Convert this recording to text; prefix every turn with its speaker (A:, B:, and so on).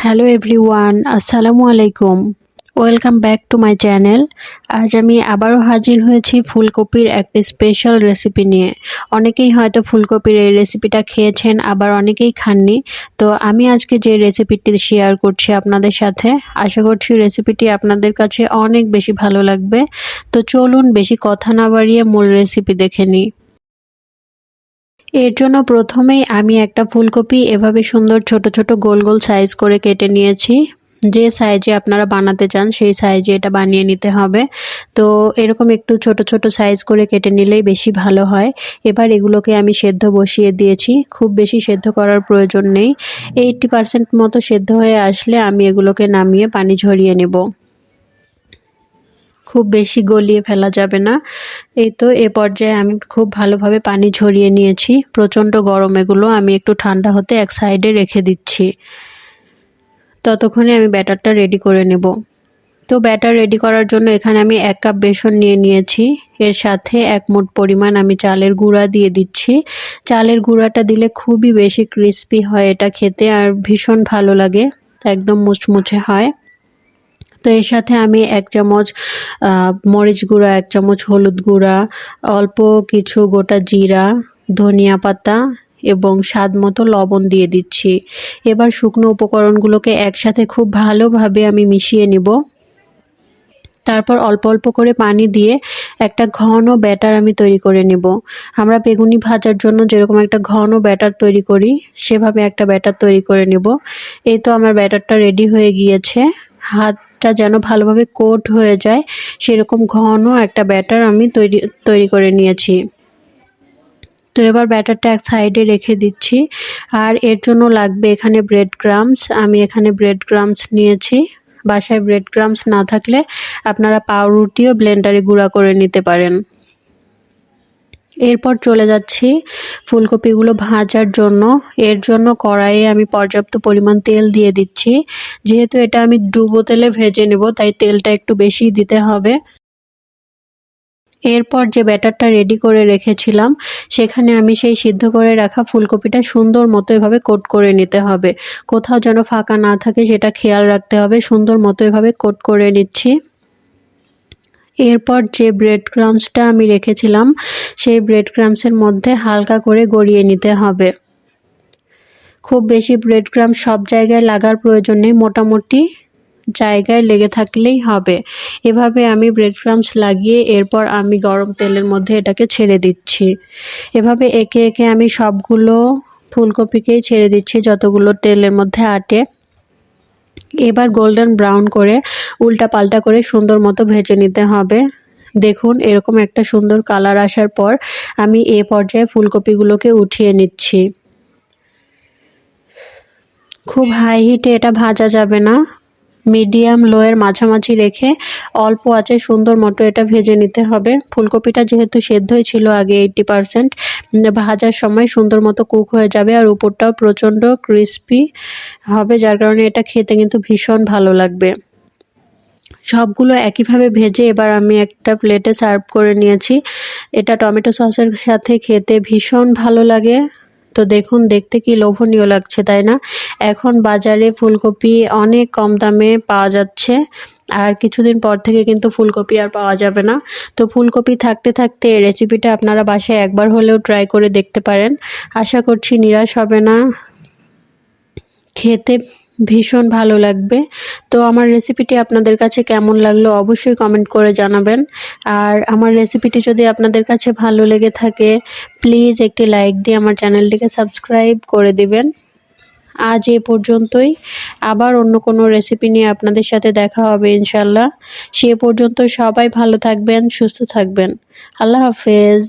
A: Hello everyone, আসসালামু আলাইকুম। Welcome back to my channel. আজ আমি আবারও হাজির হয়েছি ফুলকপির একটা স্পেশাল রেসিপি নিয়ে। অনেকেই হয়তো ফুলকপির এই রেসিপিটা খেয়েছেন, আবার অনেকেই খাননি। তো আমি আজকে যে রেসিপিটি শেয়ার করছি আপনাদের সাথে, আশা করছি রেসিপিটি আপনাদের কাছে অনেক বেশি ভালো লাগবে। তো চলুন বেশি কথা না বাড়িয়ে মূল রেসিপি দেখে নিই। এর জন্য প্রথমেই আমি একটা ফুলকপি এভাবে সুন্দর ছোট ছোট গোল গোল সাইজ করে কেটে নিয়েছি। যে সাইজে আপনারা বানাতে চান সেই সাইজে এটা বানিয়ে নিতে হবে। তো এরকম একটু ছোট ছোট সাইজ করে কেটে নিলেই বেশি ভালো হয়। এবার এগুলোকে আমি সেদ্ধ বসিয়ে দিয়েছি। খুব বেশি সেদ্ধ করার প্রয়োজন নেই। 80% মতো সেদ্ধ হয়ে আসলে আমি এগুলোকে নামিয়ে পানি ঝরিয়ে নেব। খুব বেশি গলিয়ে ফেলা যাবে না। এই তো এ পর্যায়ে আমি খুব ভালোভাবে পানি ঝরিয়ে নিয়েছি। প্রচণ্ড গরম এগুলো, আমি একটু ঠান্ডা হতে এক সাইডে রেখে দিচ্ছি। ততক্ষণে আমি ব্যাটারটা রেডি করে নেব। তো ব্যাটার রেডি করার জন্য এখানে আমি 1 কাপ বেসন নিয়ে নিয়েছি। এর সাথে 1 মুঠ পরিমাণ আমি চালের গুঁড়া দিয়ে দিচ্ছি। চালের গুঁড়াটা দিলে খুবই বেশি ক্রিস্পি হয় এটা খেতে, আর ভীষণ ভালো লাগে, একদম মুচমুচে হয়। তো এর সাথে আমি 1 চামচ মরিচ গুঁড়া, 1 চামচ হলুদ গুঁড়া, অল্প কিছু গোটা জিরা, ধনিয়া পাতা এবং স্বাদ মতো লবণ দিয়ে দিচ্ছি। এবার শুকনো উপকরণগুলোকে একসাথে খুব ভালোভাবে আমি মিশিয়ে নেব। তারপর অল্প অল্প করে পানি দিয়ে একটা ঘন ব্যাটার আমি তৈরি করে নেব। আমরা বেগুনি ভাজার জন্য যেরকম একটা ঘন ব্যাটার তৈরি করি, সেভাবে একটা ব্যাটার তৈরি করে নেব। এই তো আমার ব্যাটারটা রেডি হয়ে গিয়েছে। হাতটা যেন ভালোভাবে কোট হয়ে যায় সেরকম ঘন একটা ব্যাটার আমি তৈরি করে নিয়েছি। তো এবার ব্যাটারটা এক সাইডে রেখে দিচ্ছি। আর এর জন্য লাগবে এখানে ব্রেড ক্রাম্বস। আমি এখানে ব্রেড ক্রাম্বস নিয়েছি। বাসায় ব্রেড ক্রাম্বস না থাকলে আপনারা পাউরুটিও ব্লেন্ডারে গুঁড়া করে নিতে পারেন। এরপর চলে যাচ্ছি ফুলকপিগুলো ভাজার জন্য। এর জন্য কড়াইয়ে আমি পর্যাপ্ত পরিমাণ তেল দিয়ে দিচ্ছি। যেহেতু এটা আমি ডুবো তেলে ভেজে নেব, তাই তেলটা একটু বেশি দিতে হবে। এরপর যে ব্যাটারটা রেডি করে রেখেছিলাম, সেখানে আমি সেই সিদ্ধ করে রাখা ফুলকপিটা সুন্দর মতো এভাবে কোট করে নিতে হবে। কোথাও যেন ফাঁকা না থাকে সেটা খেয়াল রাখতে হবে। সুন্দর মতো এভাবে কোট করে নিচ্ছি। এরপর যে ব্রেড ক্রাম্বসটা আমি রেখেছিলাম, সেই ব্রেড ক্রাম্বসের মধ্যে হালকা করে গড়িয়ে নিতে হবে। খুব বেশি ব্রেড ক্রাম্বস সব জায়গায় লাগার প্রয়োজন নেই, মোটামুটি জায়গায় লেগে থাকলেই হবে। এভাবে আমি ব্রেড ক্রাম্বস লাগিয়ে এরপর আমি গরম তেলের মধ্যে এটাকে ছেড়ে দিচ্ছি। এভাবে একে একে আমি সবগুলো ফুলকপিকেই ছেড়ে দিচ্ছি যতগুলো তেলের মধ্যে আটে। এবার গোল্ডেন ব্রাউন করে উল্টা পাল্টা করে সুন্দর মতো ভেজে নিতে হবে। দেখুন এরকম একটা সুন্দর কালার আসার পর আমি এ পর্যায়ে ফুলকপিগুলোকে উঠিয়ে নিচ্ছি। খুব হাই হিটে এটা ভাজা যাবে না, মিডিয়াম লোয়ের মাঝামাঝি রেখে অল্প আঁচে সুন্দর মতো এটা ভেজে নিতে হবে। ফুলকপিটা যেহেতু সেদ্ধই ছিল আগে 80%, ভাজার সময় সুন্দর মতো কুক হয়ে যাবে আর উপরটাও প্রচণ্ড ক্রিস্পি হবে, যার কারণে এটা খেতে কিন্তু ভীষণ ভালো লাগবে। সবগুলো একইভাবে ভেজে এবার আমি একটা প্লেটে সার্ভ করে নিয়েছি। এটা টমেটো সসের সাথে খেতে ভীষণ ভালো লাগে। তো দেখুন দেখতে কি লোভনীয় লাগছে, তাই না? এখন বাজারে ফুলকপি অনেক কম দামে পাওয়া যাচ্ছে, আর কিছুদিন পর থেকে কিন্তু ফুলকপি আর পাওয়া যাবে না। তো ফুলকপি থাকতে থাকতে এই রেসিপিটা আপনারা বাসায় একবার হলেও ট্রাই করে দেখতে পারেন। আশা করছি নিরাশ হবে না, খেতে ভীষণ ভালো লাগবে। তো আমার রেসিপিটি আপনাদের কাছে কেমন লাগলো অবশ্যই কমেন্ট করে জানাবেন। আর আমার রেসিপিটি যদি আপনাদের কাছে ভালো লেগে থাকে, প্লিজ একটি লাইক দিয়ে আমার চ্যানেলটিকে সাবস্ক্রাইব করে দিবেন। আজ এ পর্যন্তই। আবার অন্য কোনো রেসিপি নিয়ে আপনাদের সাথে দেখা হবে ইনশাল্লাহ। সে পর্যন্ত সবাই ভালো থাকবেন, সুস্থ থাকবেন। আল্লাহ হাফেজ।